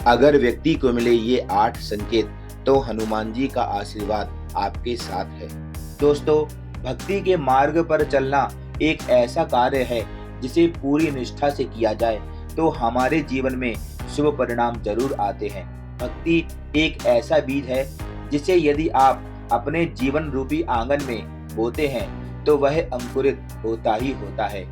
अगर व्यक्ति को मिले ये 8 संकेत तो हनुमान जी का आशीर्वाद आपके साथ है। दोस्तों, भक्ति के मार्ग पर चलना एक ऐसा कार्य है जिसे पूरी निष्ठा से किया जाए तो हमारे जीवन में शुभ परिणाम जरूर आते हैं। भक्ति एक ऐसा बीज है जिसे यदि आप अपने जीवन रूपी आंगन में बोते हैं तो वह अंकुरित होता ही होता है।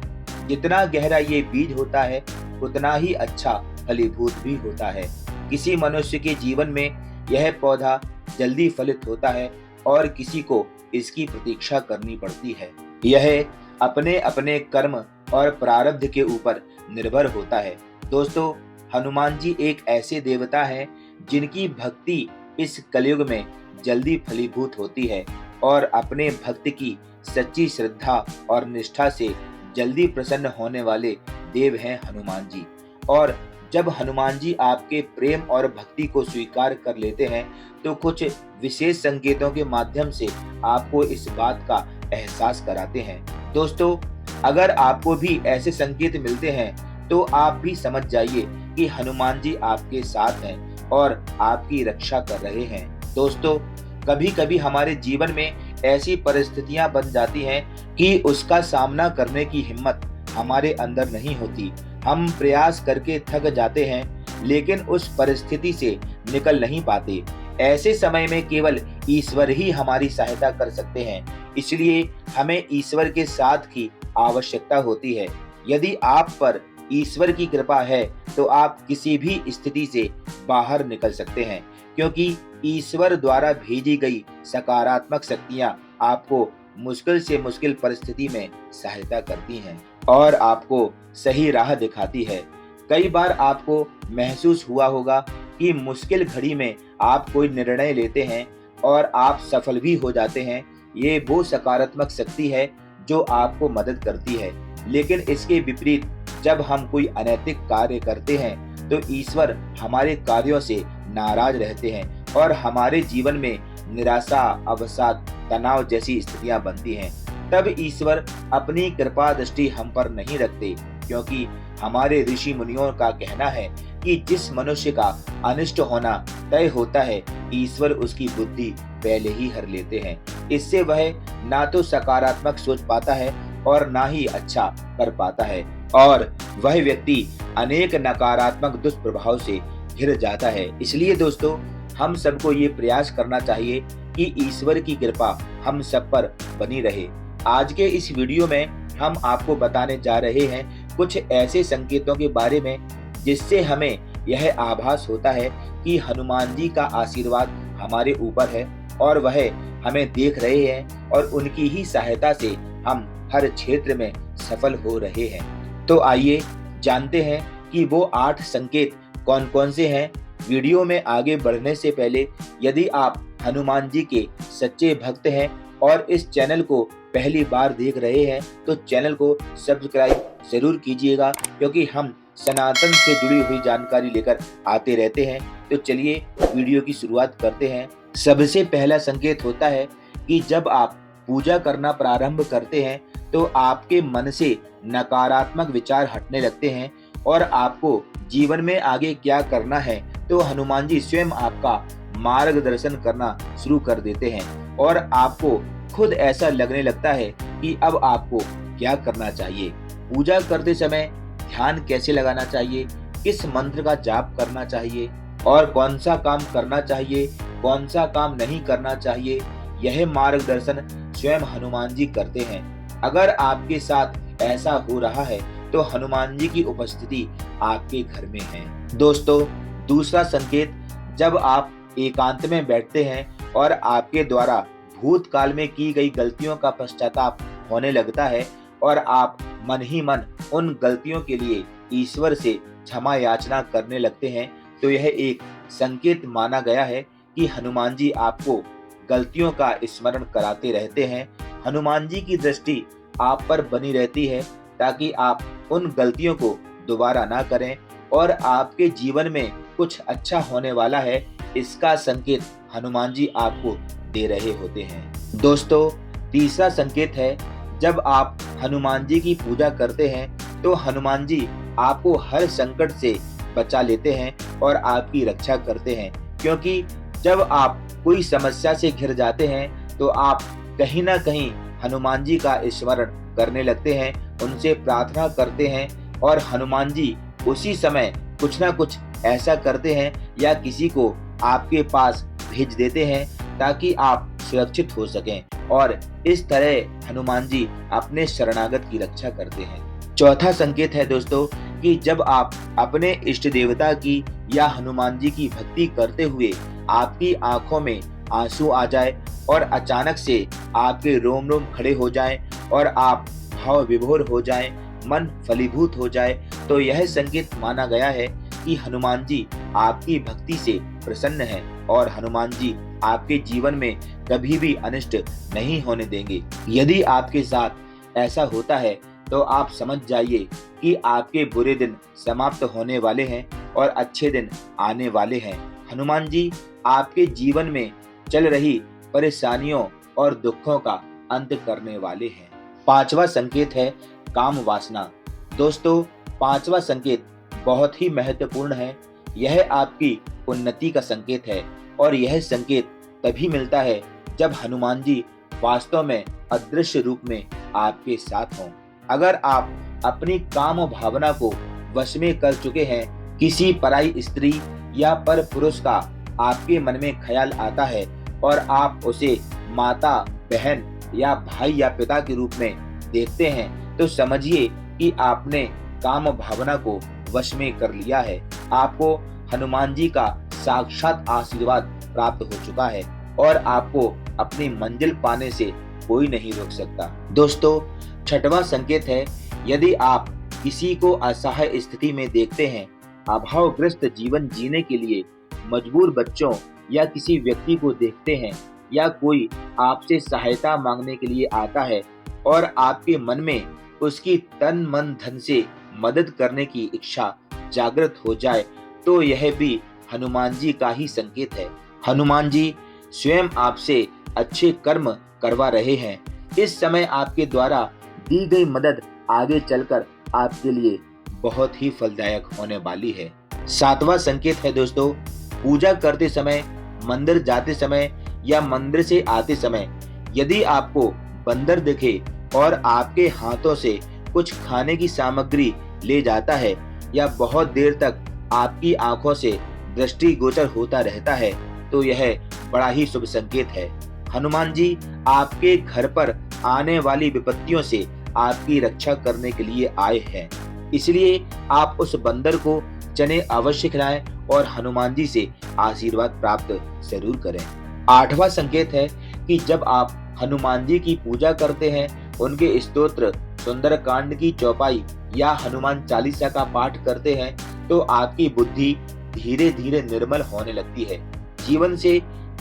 जितना गहरा ये बीज होता है उतना ही अच्छा फलीभूत भी होता है। किसी मनुष्य के जीवन में यह पौधा जल्दी फलित होता है और किसी को इसकी प्रतीक्षा करनी पड़ती है। यह अपने अपने कर्म और प्रारब्ध के ऊपर निर्भर होता है। दोस्तों, हनुमान जी एक ऐसे देवता हैं जिनकी भक्ति इस कलयुग में जल्दी फलीभूत होती है और अपने भक्त की सच्ची श्रद्धा और निष्ठा से जल्दी प्रसन्न होने वाले देव हैं हनुमान जी। और जब हनुमान जी आपके प्रेम और भक्ति को स्वीकार कर लेते हैं तो कुछ विशेष संकेतों के माध्यम से आपको इस बात का एहसास कराते हैं। दोस्तों, अगर आपको भी ऐसे संकेत मिलते हैं तो आप भी समझ जाइए कि हनुमान जी आपके साथ हैं और आपकी रक्षा कर रहे हैं। दोस्तों, कभी कभी हमारे जीवन में ऐसी परिस्थितियां बन जाती हैं कि उसका सामना करने की हिम्मत हमारे अंदर नहीं होती। हम प्रयास करके थक जाते हैं लेकिन उस परिस्थिति से निकल नहीं पाते। ऐसे समय में केवल ईश्वर ही हमारी सहायता कर सकते हैं, इसलिए हमें ईश्वर के साथ की आवश्यकता होती है। यदि आप पर ईश्वर की कृपा है तो आप किसी भी स्थिति से बाहर निकल सकते हैं, क्योंकि ईश्वर द्वारा भेजी गई सकारात्मक शक्तियां आपको मुश्किल से मुश्किल परिस्थिति में सहायता करती हैं और आपको सही राह दिखाती है। कई बार आपको महसूस हुआ होगा कि मुश्किल घड़ी में आप कोई निर्णय लेते हैं और आप सफल भी हो जाते हैं। ये वो सकारात्मक शक्ति है जो आपको मदद करती है। लेकिन इसके विपरीत जब हम कोई अनैतिक कार्य करते हैं तो ईश्वर हमारे कार्यों से नाराज रहते हैं और हमारे जीवन में निराशा, अवसाद, तनाव जैसी स्थितियां बनती हैं। तब ईश्वर अपनी कृपा दृष्टि हम पर नहीं रखते, क्योंकि हमारे ऋषि मुनियों का कहना है कि जिस मनुष्य का अनिष्ट होना तय होता है ईश्वर उसकी बुद्धि पहले ही हर लेते हैं। इससे वह ना तो सकारात्मक सोच पाता है और ना ही अच्छा कर पाता है और वह व्यक्ति अनेक नकारात्मक दुष्प्रभाव से घिर जाता है। इसलिए दोस्तों, हम सबको ये प्रयास करना चाहिए कि ईश्वर की कृपा हम सब पर बनी रहे। आज के इस वीडियो में हम आपको बताने जा रहे हैं कुछ ऐसे संकेतों के बारे में जिससे हमें यह आभास होता है कि हनुमान जी का आशीर्वाद हमारे ऊपर है और वह हमें देख रहे हैं और उनकी ही सहायता से हम हर क्षेत्र में सफल हो रहे हैं। तो आइए जानते हैं कि वो 8 संकेत कौन कौन से हैं। वीडियो में आगे बढ़ने से पहले यदि आप हनुमान जी के सच्चे भक्त हैं और इस चैनल को पहली बार देख रहे हैं तो चैनल को सब्सक्राइब जरूर कीजिएगा, क्योंकि हम सनातन से जुड़ी हुई जानकारी लेकर आते रहते हैं। तो चलिए वीडियो की शुरुआत करते हैं। सबसे पहला संकेत होता है कि जब आप पूजा करना प्रारंभ करते हैं तो आपके मन से नकारात्मक विचार हटने लगते हैं और आपको जीवन में आगे क्या करना है तो हनुमान जी स्वयं आपका मार्गदर्शन करना शुरू कर देते हैं और आपको खुद ऐसा लगने लगता है कि अब आपको क्या करना चाहिए। पूजा करते समय ध्यान कैसे लगाना चाहिए, किस मंत्र का जाप करना चाहिए और कौन सा काम करना चाहिए, कौन सा काम नहीं करना चाहिए, यह मार्गदर्शन स्वयं हनुमान जी करते हैं। अगर आपके साथ ऐसा हो रहा है तो हनुमान जी की उपस्थिति आपके घर में है। दोस्तों, दूसरा संकेत, जब आप एकांत में बैठते हैं और आपके द्वारा भूतकाल में की गई गलतियों का पश्चाताप होने लगता है और आप मन ही मन उन गलतियों के लिए ईश्वर से क्षमा याचना करने लगते हैं, तो यह एक संकेत माना गया है कि हनुमान जी आपको गलतियों का स्मरण कराते रहते हैं। हनुमान जी की दृष्टि आप पर बनी रहती है ताकि आप उन गलतियों को दोबारा ना करें और आपके जीवन में कुछ अच्छा होने वाला है, इसका संकेत हनुमान जी आपको दे रहे होते हैं। दोस्तों, तीसरा संकेत है, जब आप हनुमान जी की पूजा करते हैं तो हनुमान जी आपको हर संकट से बचा लेते हैं और आपकी रक्षा करते हैं, क्योंकि जब आप कोई समस्या से घिर जाते हैं तो आप कहीं ना कहीं हनुमान जी का स्मरण करने लगते हैं, उनसे प्रार्थना करते हैं और हनुमान जी उसी समय कुछ ना कुछ ऐसा करते हैं या किसी को आपके पास भेज देते हैं ताकि आप सुरक्षित हो सकें और इस तरह हनुमान जी अपने शरणागत की रक्षा करते हैं। चौथा संकेत है दोस्तों कि जब आप अपने इष्ट देवता की या हनुमान जी की भक्ति करते हुए आपकी आंखों में आंसू आ जाए और अचानक से आपके रोम रोम खड़े हो जाएं और आप भाव विभोर हो जाएं, मन फलीभूत हो जाए, तो यह संकेत माना गया है कि हनुमान जी आपकी भक्ति से प्रसन्न हैं और हनुमान जी आपके जीवन में कभी भी अनिष्ट नहीं होने देंगे। यदि आपके साथ ऐसा होता है तो आप समझ जाइए कि आपके बुरे दिन समाप्त होने वाले हैं और अच्छे दिन आने वाले हैं। हनुमान जी आपके जीवन में चल रही परेशानियों और दुखों का अंत करने वाले हैं। पांचवा संकेत है काम वासना। दोस्तों, पांचवा संकेत बहुत ही महत्वपूर्ण है। यह आपकी उन्नति का संकेत है और यह संकेत तभी मिलता है जब हनुमान जी वास्तव में अदृश्य रूप में आपके साथ हों। अगर आप अपनी काम भावना को वश में कर चुके हैं, किसी पराई स्त्री या पर पुरुष का आपके मन में ख्याल आता है और आप उसे माता, बहन या भाई या पिता के रूप में देखते हैं, तो समझिए कि आपने काम भावना को वश में कर लिया है। आपको हनुमान जी का साक्षात आशीर्वाद प्राप्त हो चुका है और आपको अपनी मंजिल पाने से कोई नहीं रोक सकता। दोस्तों, छठवां संकेत है यदि आप किसी को असहाय स्थिति में देखते हैं, अभावग्रस्त जीवन जीने के लिए मजबूर बच्चों या किसी व्यक्ति को देखते हैं या कोई आपसे सहायता मांगने के लिए आता है और आपके मन में उसकी तन मन धन से मदद करने की इच्छा जागृत हो जाए, तो यह भी हनुमान जी का ही संकेत है। हनुमान जी स्वयं आपसे अच्छे कर्म करवा रहे हैं। इस समय आपके द्वारा दी गई मदद आगे चलकर आपके लिए बहुत ही फलदायक होने वाली है। सातवां संकेत है दोस्तों, पूजा करते समय, मंदिर जाते समय या मंदिर से आते समय यदि आपको बंदर दिखे और आपके हाथों से कुछ खाने की सामग्री ले जाता है या बहुत देर तक आपकी आंखों से दृष्टिगोचर होता रहता है, तो यह बड़ा ही शुभ संकेत है। हनुमान जी आपके घर पर आने वाली विपत्तियों से आपकी रक्षा करने के लिए आए हैं। इसलिए आप उस बंदर को चने अवश्य खिलाएं और हनुमान जी से आशीर्वाद प्राप्त जरूर करें। आठवां संकेत है कि जब आप हनुमान जी की पूजा करते हैं, उनके स्तोत्र, सुंदरकांड की चौपाई या हनुमान चालीसा का पाठ करते हैं, तो आपकी बुद्धि धीरे धीरे निर्मल होने लगती है। जीवन से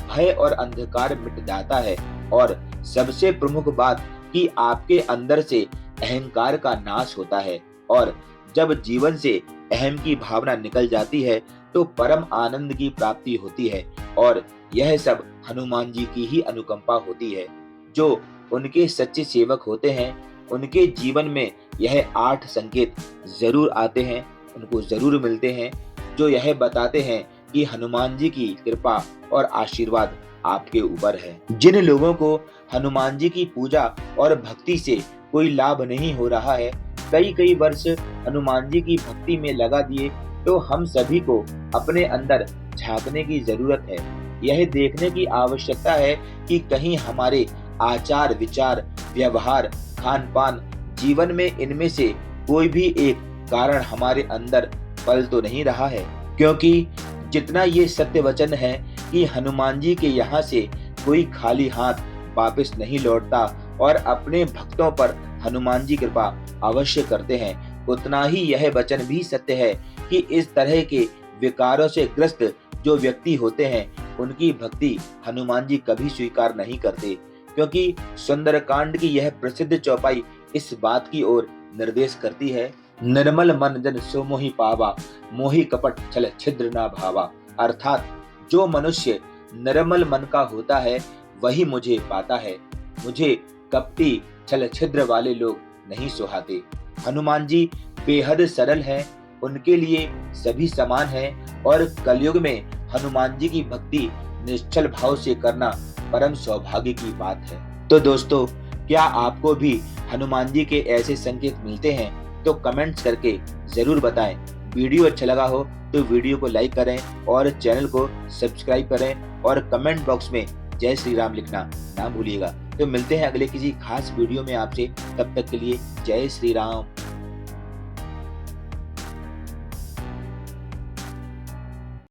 भय और अंधकार मिट जाता है और सबसे प्रमुख बात कि आपके अंदर से अहंकार का नाश होता है और जब जीवन से अहम की भावना निकल जाती है तो परम आनंद की प्राप्ति होती है और यह सब हनुमान जी की ही अनुकंपा होती है। जो उनके सच्चे सेवक होते हैं, उनके जीवन में यह 8 संकेत जरूर आते हैं, उनको जरूर मिलते हैं, जो यह बताते हैं कि हनुमान जी की कृपा और आशीर्वाद आपके ऊपर है। जिन लोगों को हनुमान जी की पूजा और भक्ति से कोई लाभ नहीं हो रहा है, कई वर्ष हनुमान जी की भक्ति में लगा दिए, तो हम सभी को अपने अंदर झांकने की जरूरत है। यह देखने की आवश्यकता है कि कहीं हमारे आचार, विचार, व्यवहार, खान पान, जीवन में इनमें से कोई भी एक कारण हमारे अंदर पल तो नहीं रहा है। क्योंकि जितना ये सत्य वचन है कि हनुमान जी के यहाँ से कोई खाली हाथ वापस नहीं लौटता और अपने भक्तों पर हनुमान जी कृपा अवश्य करते हैं, उतना ही यह वचन भी सत्य है कि इस तरह के विकारों से ग्रस्त जो व्यक्ति होते हैं, उनकी भक्ति हनुमान जी कभी स्वीकार नहीं करते। क्योंकि सुंदरकांड की यह प्रसिद्ध चौपाई इस बात की ओर निर्देश करती है, निर्मल मन जन सो मोहि पावा, मोहि कपट छल छिद्र ना भावा। अर्थात जो मनुष्य निर्मल मन का होता है वही मुझे पाता है, मुझे कपटी छल छिद्र वाले लोग नहीं सुहाते। हनुमान जी बेहद सरल हैं उनके लिए सभी समान हैं और कलयुग में हनुमान जी की भक्ति निश्चल भाव से करना परम सौभाग्य की बात है। तो दोस्तों, क्या आपको भी हनुमान जी के ऐसे संकेत मिलते हैं? तो कमेंट्स करके जरूर बताएं। वीडियो अच्छा लगा हो तो वीडियो को लाइक करें और चैनल को सब्सक्राइब करें और कमेंट बॉक्स में जय श्री राम लिखना ना भूलिएगा। तो मिलते हैं अगले किसी खास वीडियो में आपसे, तब तक के लिए जय श्री राम।